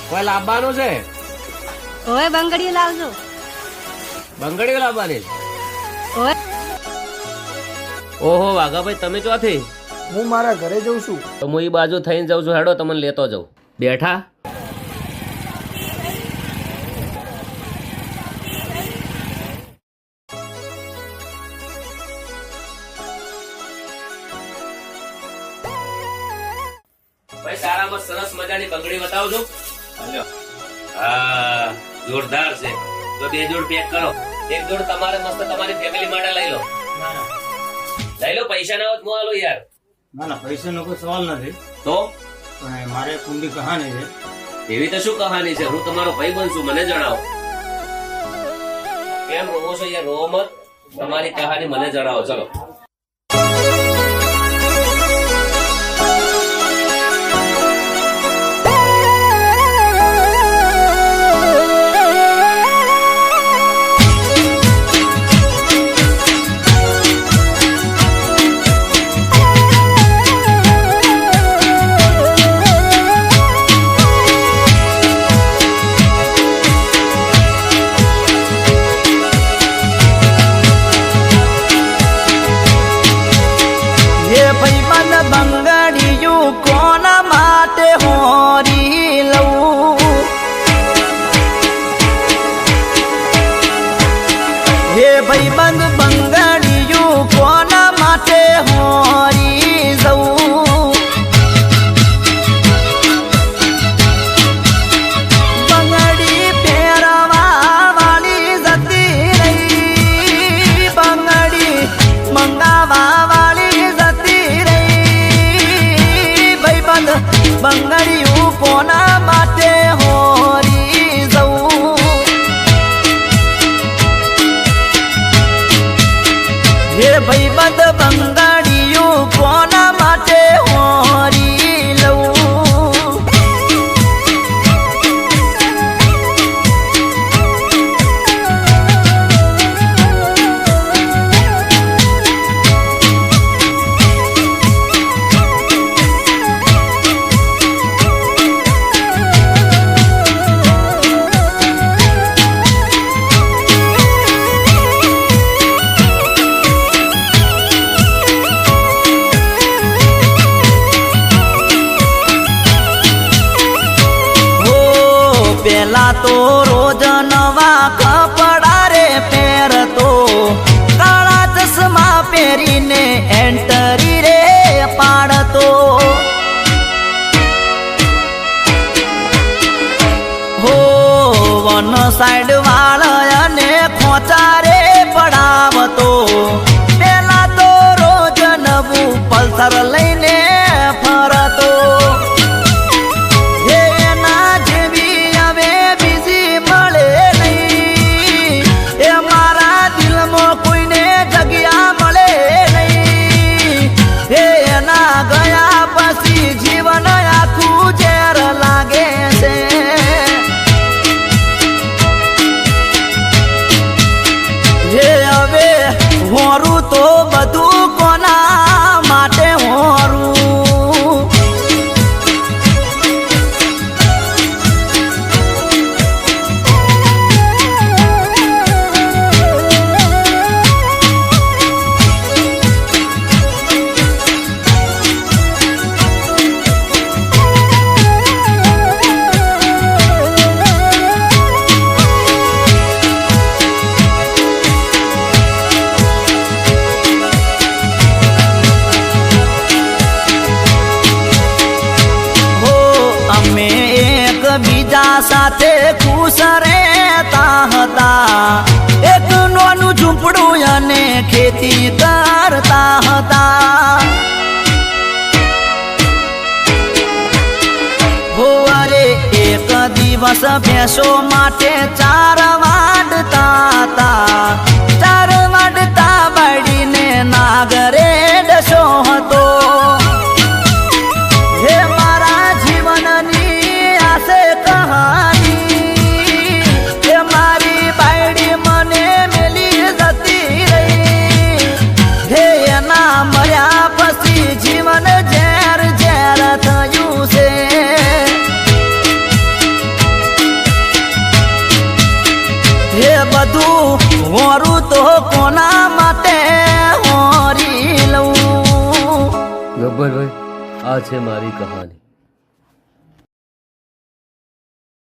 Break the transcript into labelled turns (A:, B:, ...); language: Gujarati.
A: કોઈ લાવવાનું છે?
B: ઓય બંગડીઓ લાવજો.
A: બંગડીઓ લાવવાની?
B: ઓય
A: ઓહો વાઘાભાઈ, તમે ચોથી?
C: હું મારા ઘરે જઉં છું.
A: તો હું એ બાજુ થઈને જાઉં છું. હેડો, તમને લેતો જાઉં. બેઠા ભાઈ, સારામાં સરસ મજાની બંગડી બતાવજો. હા, જોરદાર છે. તો 2 જોડ પેક કરો. 1 જોડ તમારે મસ્ત તમારી ફેમિલી માટે લઈ લો. લઈ લો, પૈસા ના હોત હું આલો યાર.
C: ના ના, પૈસાનો કોઈ સવાલ નથી,
A: તો
C: પણ મારે કુંડી કહાની છે.
A: એવી તો શું કહાની છે? હું તમારો ભાઈ બનશું, મને જણાવો. કેમ રોવો છો યાર? રોવો મત. તમારી કહાની મને જણાવો. ચલો.
D: બંગડીયું કોના માટે હોરી લઉં? હે ભાઈબંધ, બંગડીયું કોના માટે હોરી જવું? બંગડી પહેરવા વાળી જતી રહી, બંગડી મંગાવા વાળી જતી રહી. બંગડીયું કોના માટે હોરી જવું? હે ભાઈબંધ, બંગડીયું કોના માટે હોરી લઉં? પેલા તો રોજ નવા કપડા રે પહેરતો, કાળા ચશ્મા પહેરીને એન્ટરી રે પાડતો. હો વન સાઈડ વાળને ખોચા રે પડાવતો. પેલા તો રોજ નવું પલ્સર લઈને ફરતો. ગયા પછી જીવન આખું ઝેર લાગે છે. હે હવે હોરું તો બધું કોના માટે હોરું? બીજા સાથે ખુશ રહેતા હતા, એક નાનું ઝૂંપડું અને ખેતી કરતા હતા. હો અરે એક દિવસ ભેંસો માટે ચાર વાડતા હતા. ચાર વાડતા બાળીને નાગરે ડસો હતો. હે મારા જીવનની આસે કહાની, હે મારી બાયડી મને મેલી જતી રહી. હે એના મર્યા પછી જીવન ઝેર ઝેર થયું છે. બધું હોરું તો કોના માટે હોરી લઉં.
A: ગબ્બરભાઈ, આ છે મારી કહાની.